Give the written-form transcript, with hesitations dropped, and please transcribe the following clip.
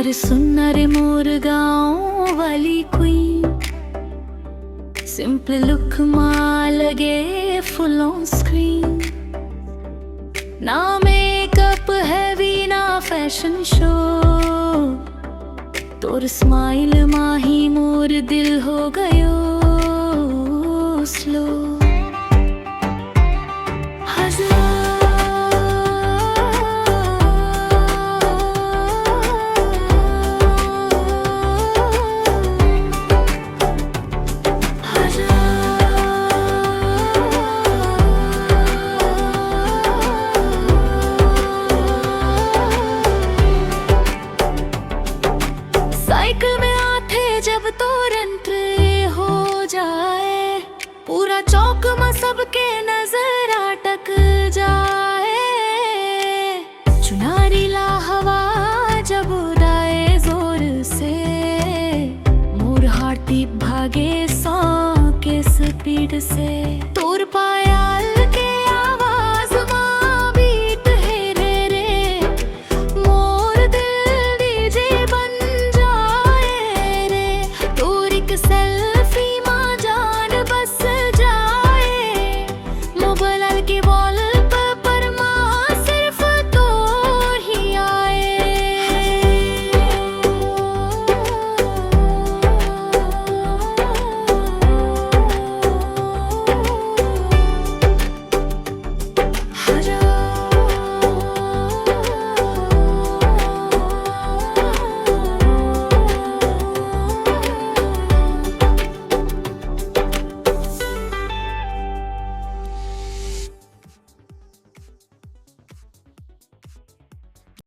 अरे सुन रे मोर गाँव वाली क्वीन, सिंपल लुक मां लगे फुल ऑन स्क्रीन। ना मेकअप हैवी ना फैशन शो, तोर स्माइल माही मोर दिल हो गयो स्लो। साइकिल में आते जब तो एंट्री हो जाए, पूरा चौक में सबके नजर अटक जाए। चुनारी ला हवा जब उड़ाए जोर से, मोर हार्ट बीट भागे 100 के स्पीड से। तोर पाया